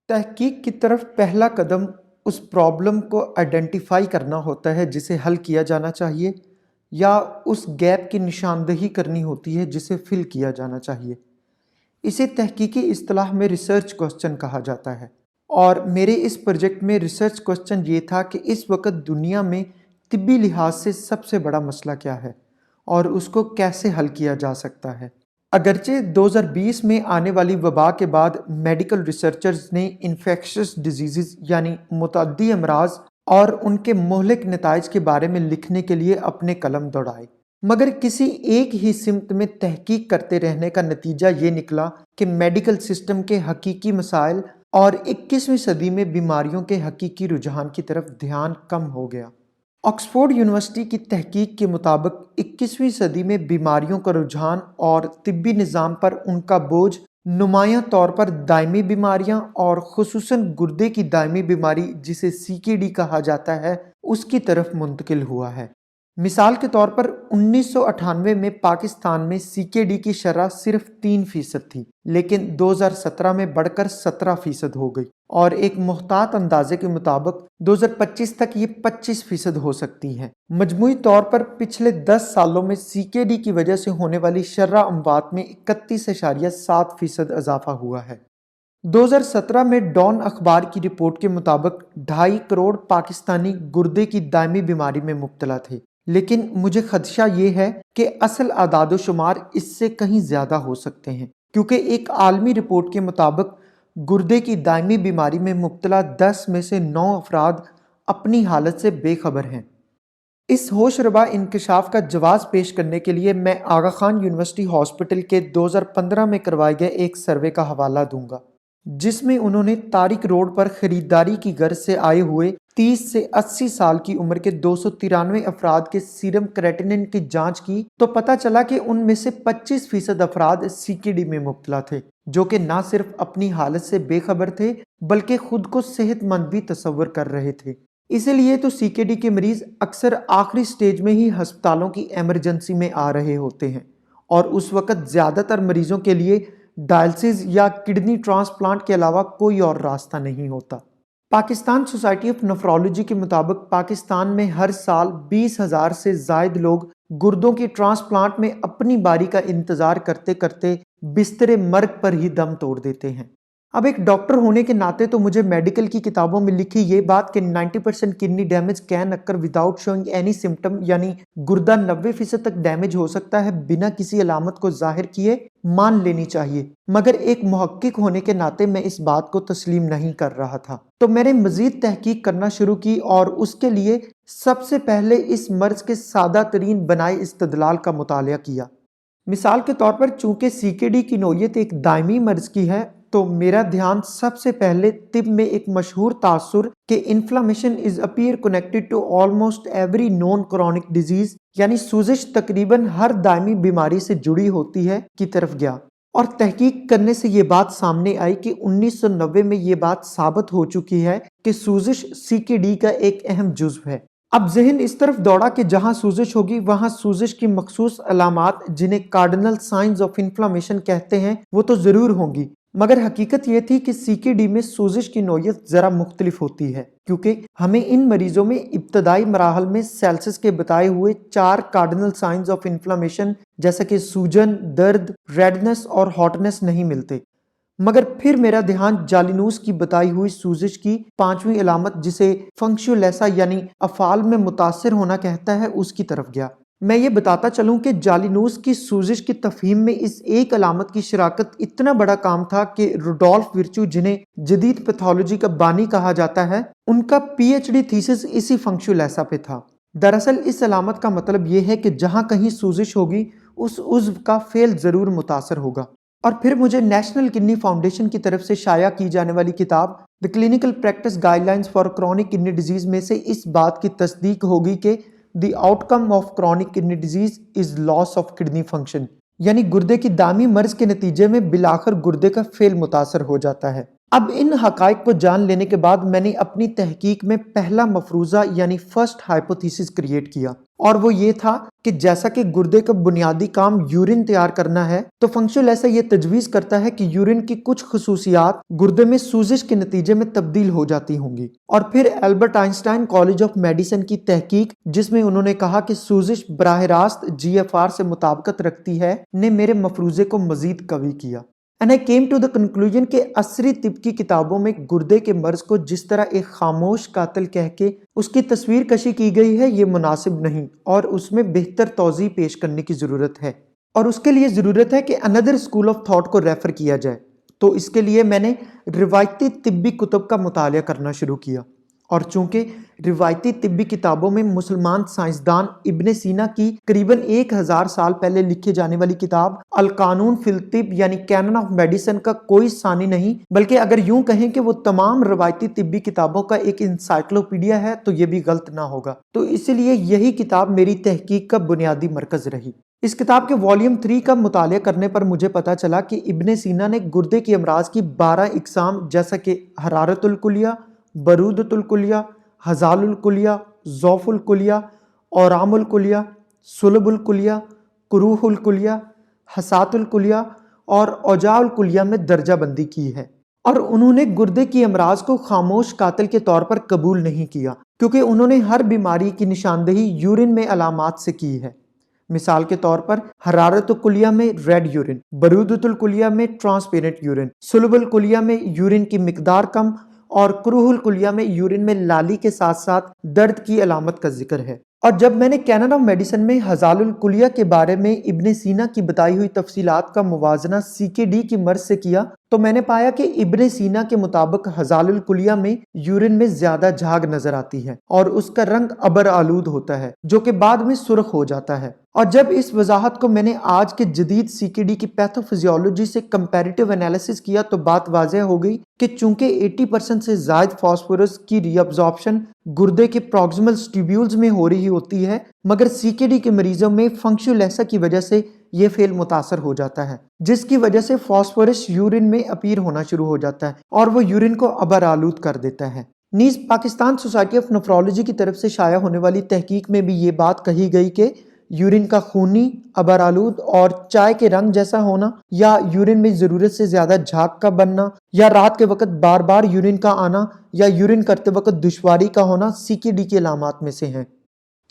تحقیق کی طرف پہلا قدم اس پرابلم کو آئیڈینٹیفائی کرنا ہوتا ہے جسے حل کیا جانا چاہیے، یا اس گیپ کی نشاندہی کرنی ہوتی ہے جسے فل کیا جانا چاہیے۔ اسے تحقیقی اصطلاح میں ریسرچ کوسچن کہا جاتا ہے، اور میرے اس پروجیکٹ میں ریسرچ کوسچن یہ تھا کہ اس وقت دنیا میں طبی لحاظ سے سب سے بڑا مسئلہ کیا ہے اور اس کو کیسے حل کیا جا سکتا ہے۔ اگرچہ 2020 میں آنے والی وبا کے بعد میڈیکل ریسرچرز نے انفیکشس ڈیزیزز یعنی متعدی امراض اور ان کے مہلک نتائج کے بارے میں لکھنے کے لیے اپنے قلم دوڑائے، مگر کسی ایک ہی سمت میں تحقیق کرتے رہنے کا نتیجہ یہ نکلا کہ میڈیکل سسٹم کے حقیقی مسائل اور 21ویں صدی میں بیماریوں کے حقیقی رجحان کی طرف دھیان کم ہو گیا۔ آکسفورڈ یونیورسٹی کی تحقیق کے مطابق 21ویں صدی میں بیماریوں کا رجحان اور طبی نظام پر ان کا بوجھ نمایاں طور پر دائمی بیماریاں اور خصوصاً گردے کی دائمی بیماری جسے CKD کہا جاتا ہے اس کی طرف منتقل ہوا ہے۔ مثال کے طور پر 1998 میں پاکستان میں CKD کی شرح صرف 3% تھی، لیکن 2017 میں بڑھ کر 17% ہو گئی، اور ایک محتاط اندازے کے مطابق 2025 تک یہ 25% ہو سکتی ہے۔ مجموعی طور پر پچھلے 10 سالوں میں CKD کی وجہ سے ہونے والی شرح اموات میں 31.7% اضافہ ہوا ہے۔ 2017 میں ڈان اخبار کی رپورٹ کے مطابق 2.5 کروڑ پاکستانی گردے کی دائمی بیماری میں مبتلا تھے، لیکن مجھے خدشہ یہ ہے کہ اصل اعداد و شمار اس سے کہیں زیادہ ہو سکتے ہیں، کیونکہ ایک عالمی رپورٹ کے مطابق گردے کی دائمی بیماری میں مبتلا 10 میں سے 9 افراد اپنی حالت سے بے خبر ہیں۔ اس ہوش ربا انکشاف کا جواز پیش کرنے کے لیے میں آغا خان یونیورسٹی ہاسپٹل کے 2015 میں کروائے گئے ایک سروے کا حوالہ دوں گا، جس میں انہوں نے طارق روڈ پر خریداری کی غرض سے آئے ہوئے 30 سے 80 سال کی عمر کے 293 افراد کے سیرم کریٹینن کی جانچ کی تو پتہ چلا کہ ان میں سے 25% افراد CKD میں مبتلا تھے، جو کہ نہ صرف اپنی حالت سے بے خبر تھے بلکہ خود کو صحت مند بھی تصور کر رہے تھے۔ اسی لیے تو CKD کے مریض اکثر آخری سٹیج میں ہی ہسپتالوں کی ایمرجنسی میں آ رہے ہوتے ہیں، اور اس وقت زیادہ تر مریضوں کے لیے ڈائلسس یا کڈنی ٹرانسپلانٹ کے علاوہ کوئی اور راستہ نہیں ہوتا۔ پاکستان سوسائٹی آف نیفرولوجی کے مطابق پاکستان میں ہر سال 20,000 سے زائد لوگ گردوں کی ٹرانسپلانٹ میں اپنی باری کا انتظار کرتے کرتے بستر مرگ پر ہی دم توڑ دیتے ہیں۔ اب ایک ڈاکٹر ہونے کے ناطے تو مجھے میڈیکل کی کتابوں میں لکھی یہ بات کہ 90% kidney damage can occur without شوئنگ any symptom, یعنی گردہ 90% تک ڈیمیج ہو سکتا ہے بنا کسی علامت کو ظاہر کیے، مان لینی چاہیے، مگر ایک محقق ہونے کے ناطے میں اس بات کو تسلیم نہیں کر رہا تھا۔ تو میں نے مزید تحقیق کرنا شروع کی اور اس کے لیے سب سے پہلے اس مرض کے سادہ ترین بنائے استدلال کا مطالعہ کیا۔ مثال کے طور پر چونکہ CKD کی نوعیت ایک دائمی مرض کی ہے، تو میرا دھیان سب سے پہلے طب میں ایک مشہور تاثر کہ inflammation is appear connected to almost every known chronic disease, یعنی سوزش تقریباً ہر دائمی بیماری سے جڑی ہوتی ہے کی طرف گیا، اور تحقیق کرنے سے یہ بات سامنے آئی کہ 1990 میں یہ بات ثابت ہو چکی ہے کہ سوزش CKD کا ایک اہم جزو ہے۔ اب ذہن اس طرف دوڑا کہ جہاں سوزش ہوگی وہاں سوزش کی مخصوص علامات جنہیں کارڈنل سائنز آف انفلامیشن کہتے ہیں وہ تو ضرور ہوں گی، مگر حقیقت یہ تھی کہ CKD میں سوزش کی نوعیت ذرا مختلف ہوتی ہے، کیونکہ ہمیں ان مریضوں میں ابتدائی مراحل میں سیلسس کے بتائے ہوئے 4 کارڈنل سائنز آف انفلامیشن جیسا کہ سوجن، درد، ریڈنس اور ہاٹنس نہیں ملتے، مگر پھر میرا دھیان جالینوس کی بتائی ہوئی سوزش کی 5ویں علامت جسے فنکشولیسا یعنی افعال میں متاثر ہونا کہتا ہے اس کی طرف گیا۔ میں یہ بتاتا چلوں کہ جالینوس کی سوزش کی تفہیم میں اس ایک علامت کی شراکت اتنا بڑا کام تھا کہ روڈولف ورچو، جنہیں جدید پیتھولوجی کا بانی کہا جاتا ہے، ان کا PhD تھیسس اسی فنکشولیسا پہ تھا۔ دراصل اس علامت کا مطلب یہ ہے کہ جہاں کہیں سوزش ہوگی اس عضو کا فعل ضرور متاثر ہوگا۔ اور پھر مجھے نیشنل کڈنی فاؤنڈیشن کی طرف سے شائع کی جانے والی کتاب the clinical practice guidelines for chronic kidney disease میں سے اس بات کی تصدیق ہوگی کہ the outcome of chronic kidney disease is loss of kidney function, یعنی گردے کی دائمی مرض کے نتیجے میں بالآخر گردے کا فعل متاثر ہو جاتا ہے۔ اب ان حقائق کو جان لینے کے بعد میں نے اپنی تحقیق میں پہلا مفروضہ یعنی فرسٹ ہائپوتھیسس کریٹ کیا، اور وہ یہ تھا کہ جیسا کہ گردے کا بنیادی کام یورین تیار کرنا ہے، تو فنکشنل ایسا یہ تجویز کرتا ہے کہ یورین کی کچھ خصوصیات گردے میں سوزش کے نتیجے میں تبدیل ہو جاتی ہوں گی۔ اور پھر Albert Einstein college of medicine کی تحقیق، جس میں انہوں نے کہا کہ سوزش براہ راست GFR سے مطابقت رکھتی ہے، نے میرے مفروضے کو مزید قوی کیا۔ And I came to the conclusion کہ عصری طب کی کتابوں میں گردے کے مرض کو جس طرح ایک خاموش قاتل کہہ کے اس کی تصویر کشی کی گئی ہے، یہ مناسب نہیں، اور اس میں بہتر توضیح پیش کرنے کی ضرورت ہے، اور اس کے لیے ضرورت ہے کہ another school of thought کو ریفر کیا جائے۔ تو اس کے لیے میں نے روایتی طبی کتب کا مطالعہ کرنا شروع کیا، اور چونکہ روایتی طبی کتابوں میں مسلمان سائنسدان ابن سینا کی قریباً 1000 سال پہلے لکھی جانے والی کتاب القانون فی الطب یعنی کینن آف میڈیسن کا کوئی ثانی نہیں، بلکہ اگر یوں کہیں کہ وہ تمام روایتی طبی کتابوں کا ایک انسائکلوپیڈیا ہے تو یہ بھی غلط نہ ہوگا۔ تو اس لیے یہی کتاب میری تحقیق کا بنیادی مرکز رہی۔ اس کتاب کے والیوم 3 کا مطالعہ کرنے پر مجھے پتا چلا کہ ابن سینا نے گردے کی امراض کی 12 اقسام جیسا کہ حرارت الکلیہ، برودت الکلیہ، ہزال الکلیہ، ضعف الکلیہ، اورام الکلیہ، صلب الکلیہ، قروح الکلیہ، حسات الکلیہ اور اوجاع الکلیہ میں درجہ بندی کی ہے، اور انہوں نے گردے کی امراض کو خاموش قاتل کے طور پر قبول نہیں کیا، کیونکہ انہوں نے ہر بیماری کی نشاندہی یورین میں علامات سے کی ہے۔ مثال کے طور پر حرارت الکلیہ میں ریڈ یورین، برودت الکلیہ میں ٹرانسپیرنٹ یورین، صلب الکلیہ میں یورین کی مقدار کم، اور قروح الکلیہ میں یورین میں لالی کے ساتھ ساتھ درد کی علامت کا ذکر ہے۔ اور جب میں نے کینن آف میڈیسن میں ہزال الکلیہ کے بارے میں ابن سینا کی بتائی ہوئی تفصیلات کا موازنہ CKD کی مرض سے کیا، تو میں نے پایا کہ ابن سینا کے مطابق ہزال الکلیہ میں یورین میں زیادہ جھاگ نظر آتی ہے، اور اس کا رنگ ابر آلود ہوتا ہے، جو کہ بعد میں سرخ ہو جاتا ہے۔ اور جب اس وضاحت کو میں نے آج کے جدید CKD کی پیتھوفیزیولوجی سے کمپیریٹیو انالیسس کیا تو بات واضح ہو گئی کہ چونکہ 80% سے زائد فاسفورس کی ری ابزارپشن گردے کے پروکسیمل سٹیبیولز میں ہو رہی ہوتی ہے، مگر CKD کے مریضوں میں فنکشنلیسا کی وجہ سے یہ فعل متاثر ہو جاتا ہے، جس کی وجہ سے فاسفورس یورین میں اپیر ہونا شروع ہو جاتا ہے اور وہ یورین کو ابر آلود کر دیتا ہے۔ نیز پاکستان سوسائٹی آف نیفرولوجی کی طرف سے شائع ہونے والی تحقیق میں بھی یہ بات کہی گئی کہ یورین کا خونی، ابر آلود اور چائے کے رنگ جیسا ہونا، یا یورین میں ضرورت سے زیادہ جھاگ کا بننا، یا رات کے وقت بار بار یورین کا آنا، یا یورین کرتے وقت دشواری کا ہونا CKD کی علامات میں سے ہیں۔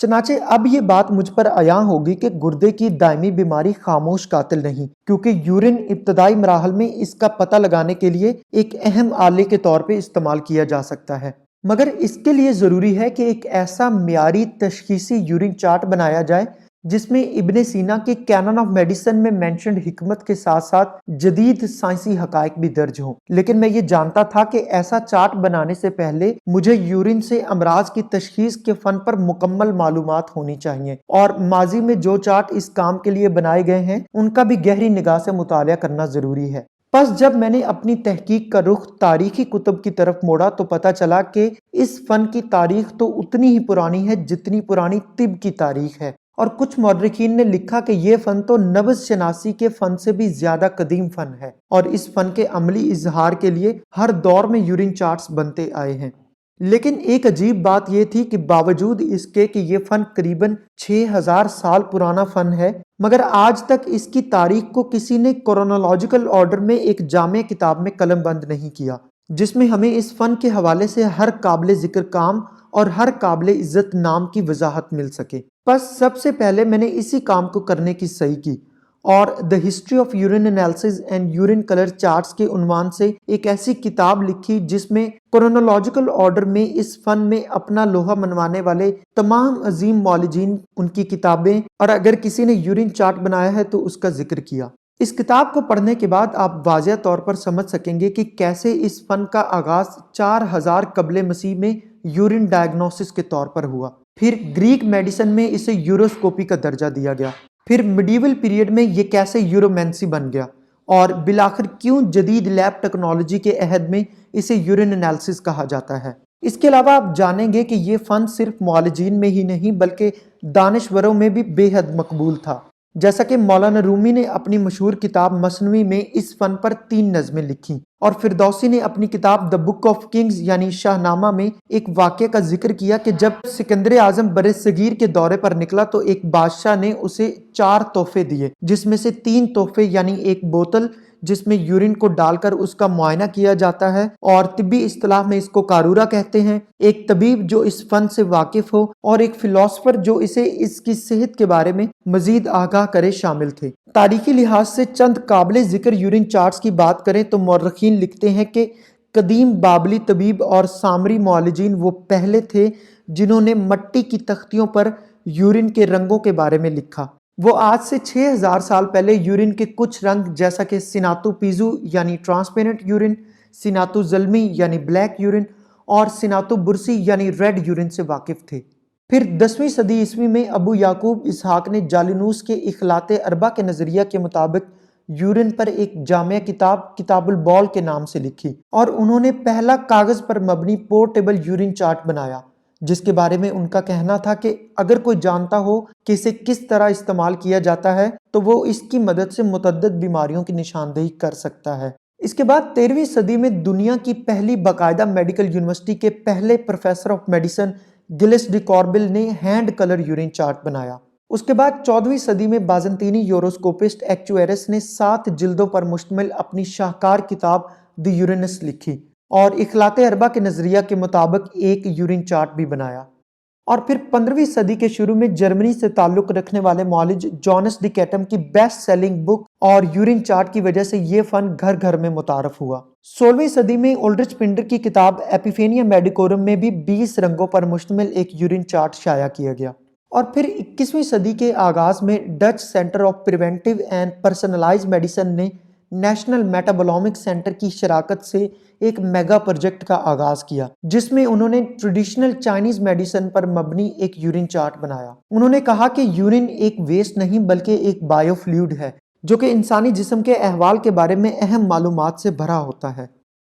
چنانچہ اب یہ بات مجھ پر عیاں ہوگی کہ گردے کی دائمی بیماری خاموش قاتل نہیں، کیونکہ یورین ابتدائی مراحل میں اس کا پتہ لگانے کے لیے ایک اہم آلے کے طور پہ استعمال کیا جا سکتا ہے، مگر اس کے لیے ضروری ہے کہ ایک ایسا معیاری تشخیصی یورین چارٹ بنایا جائے جس میں ابن سینا کے کینن آف میڈیسن میں مینشنڈ حکمت کے ساتھ ساتھ جدید سائنسی حقائق بھی درج ہوں۔ لیکن میں یہ جانتا تھا کہ ایسا چارٹ بنانے سے پہلے مجھے یورین سے امراض کی تشخیص کے فن پر مکمل معلومات ہونی چاہیے، اور ماضی میں جو چارٹ اس کام کے لیے بنائے گئے ہیں ان کا بھی گہری نگاہ سے مطالعہ کرنا ضروری ہے۔ پس جب میں نے اپنی تحقیق کا رخ تاریخی کتب کی طرف موڑا تو پتا چلا کہ اس فن کی تاریخ تو اتنی ہی پرانی ہے جتنی پرانی طب کی تاریخ ہے، اور کچھ مورخین نے لکھا کہ یہ فن تو نبض شناسی کے فن سے بھی زیادہ قدیم فن ہے، اور اس فن کے عملی اظہار کے لیے ہر دور میں یورین چارٹس بنتے آئے ہیں۔ لیکن ایک عجیب بات یہ تھی کہ باوجود اس کے کہ یہ فن قریباً 6000 سال پرانا فن ہے، مگر آج تک اس کی تاریخ کو کسی نے کرونالوجیکل آرڈر میں ایک جامع کتاب میں قلم بند نہیں کیا، جس میں ہمیں اس فن کے حوالے سے ہر قابل ذکر کام اور ہر قابل عزت نام کی وضاحت مل سکے۔ پس سب سے پہلے میں نے اسی کام کو کرنے کی صحیح کی، اور The History of Urine Analysis and Urine Color Charts کے عنوان سے ایک ایسی کتاب لکھی جس میں کرونالوجیکل آرڈر میں اس فن میں اپنا لوہا منوانے والے تمام عظیم معالجین، ان کی کتابیں، اور اگر کسی نے یورین چارٹ بنایا ہے تو اس کا ذکر کیا۔ اس کتاب کو پڑھنے کے بعد آپ واضح طور پر سمجھ سکیں گے کہ کیسے اس فن کا آغاز 4000 قبل مسیح میں یورین ڈائگنوسس کے طور پر ہوا، پھر گریک میڈیسن میں اسے یوروسکوپی کا درجہ دیا گیا، پھر میڈیول پیریڈ میں یہ کیسے یورومینسی بن گیا، اور بالآخر کیوں جدید لیب ٹیکنالوجی کے عہد میں اسے یورین انالیسس کہا جاتا ہے۔ اس کے علاوہ آپ جانیں گے کہ یہ فن صرف معالجین میں ہی نہیں بلکہ دانشوروں میں بھی بے حد مقبول تھا، جیسا کہ مولانا رومی نے اپنی مشہور کتاب مثنوی میں اس فن پر 3 نظمیں لکھیں، اور فردوسی نے اپنی کتاب دا بک آف کنگز یعنی شاہ نامہ میں ایک واقعہ کا ذکر کیا کہ جب سکندر اعظم بر صغیر کے دورے پر نکلا تو ایک بادشاہ نے اسے 4 تحفے دیے، جس میں سے 3 تحفے یعنی ایک بوتل جس میں یورین کو ڈال کر اس کا معائنہ کیا جاتا ہے اور طبی اصطلاح میں اس کو قارورہ کہتے ہیں، ایک طبیب جو اس فن سے واقف ہو اور ایک فلاسفر جو اسے اس کی صحت کے بارے میں مزید آگاہ کرے شامل تھے۔ تاریخی لحاظ سے چند قابل ذکر یورین چارٹس کی بات کریں تو مورخین لکھتے ہیں کہ قدیم بابلی طبیب اور سامری معالجین وہ پہلے تھے جنہوں نے مٹی کی تختیوں پر یورین کے رنگوں کے بارے میں لکھا۔ وہ آج سے 6000 سال پہلے یورین کے کچھ رنگ جیسا کہ سیناتو پیزو یعنی ٹرانسپیرنٹ یورین، سیناتو زلمی یعنی بلیک یورین اور سیناتو برسی یعنی ریڈ یورین سے واقف تھے۔ پھر 10ویں صدی عیسوی میں ابو یعقوب اسحاق نے جالینوس کے اخلاط اربع کے نظریہ کے مطابق یورین پر ایک جامع کتاب کتاب البول کے نام سے لکھی اور انہوں نے پہلا کاغذ پر مبنی پورٹیبل یورین چارٹ بنایا، جس کے بارے میں ان کا کہنا تھا کہ اگر کوئی جانتا ہو کہ اسے کس طرح استعمال کیا جاتا ہے تو وہ اس کی مدد سے متعدد بیماریوں کی نشاندہی کر سکتا ہے۔ اس کے بعد 13ویں صدی میں دنیا کی پہلی باقاعدہ میڈیکل یونیورسٹی کے پہلے professor of medicine Gilles de Corbeil نے ہینڈ کلر یورین چارٹ بنایا۔ اس کے بعد 14ویں صدی میں بازنطینی یوروسکوپسٹ ایکچویرس نے 7 جلدوں پر مشتمل اپنی شاہکار کتاب دی یورینس لکھی اور اخلاط اربع کے نظریہ کے مطابق ایک یورین چارٹ بھی بنایا۔ اور پھر 15ویں صدی کے شروع میں جرمنی سے تعلق رکھنے والے معالج جانس ڈی کیٹم کی بیسٹ سیلنگ بک اور یورین چارٹ کی وجہ سے یہ فن گھر گھر میں متعارف ہوا۔ 16ویں صدی میں اولڈرچ پنڈر کی کتاب ایپیفینیا میڈیکورم میں بھی 20 رنگوں پر مشتمل ایک یورین چارٹ شائع کیا گیا۔ اور پھر 21ویں صدی کے آغاز میں Dutch centre of preventive and personalise medicine نے نیشنل میٹابولومک سینٹر کی شراکت سے ایک میگا پروجیکٹ کا آغاز کیا، جس میں انہوں نے ٹریڈیشنل چائنیز میڈیسن پر مبنی ایک یورین چارٹ بنایا۔ انہوں نے کہا کہ یورین ایک ویسٹ نہیں بلکہ ایک بائیو فلوئڈ ہے جو کہ انسانی جسم کے احوال کے بارے میں اہم معلومات سے بھرا ہوتا ہے۔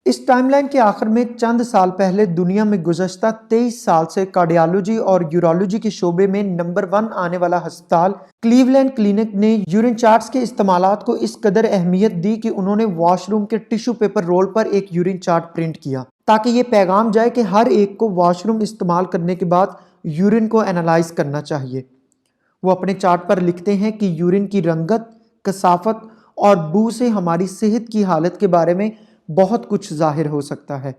اس ٹائم لائن کے آخر میں چند سال پہلے دنیا میں گزشتہ 23 سال سے کارڈیالوجی اور یورولوجی کے شعبے میں نمبر 1 آنے والا ہسپتال کلیولینڈ کلینک نے یورین چارٹس کے استعمالات کو اس قدر اہمیت دی کہ انہوں نے واش روم کے ٹیشو پیپر رول پر ایک یورین چارٹ پرنٹ کیا تاکہ یہ پیغام جائے کہ ہر ایک کو واش روم استعمال کرنے کے بعد یورین کو انالائز کرنا چاہیے۔ وہ اپنے چارٹ پر لکھتے ہیں کہ یورین کی رنگت، کثافت اور بو سے ہماری صحت کی حالت کے بارے میں بہت کچھ ظاہر ہو سکتا ہے۔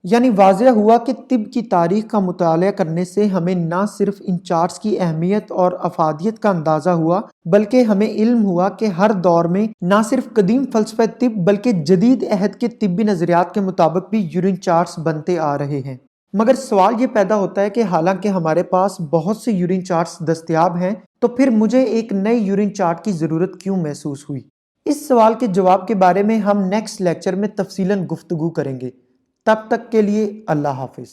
یعنی واضح ہوا کہ طب کی تاریخ کا مطالعہ کرنے سے ہمیں نہ صرف ان چارٹس کی اہمیت اور افادیت کا اندازہ ہوا بلکہ ہمیں علم ہوا کہ ہر دور میں نہ صرف قدیم فلسفہ طب بلکہ جدید عہد کے طبی نظریات کے مطابق بھی یورین چارٹس بنتے آ رہے ہیں۔ مگر سوال یہ پیدا ہوتا ہے کہ حالانکہ ہمارے پاس بہت سے یورین چارٹس دستیاب ہیں تو پھر مجھے ایک نئے یورین چارٹ کی ضرورت کیوں محسوس ہوئی؟ اس سوال کے جواب کے بارے میں ہم نیکسٹ لیکچر میں تفصیلاً گفتگو کریں گے۔ تب تک کے لیے اللہ حافظ۔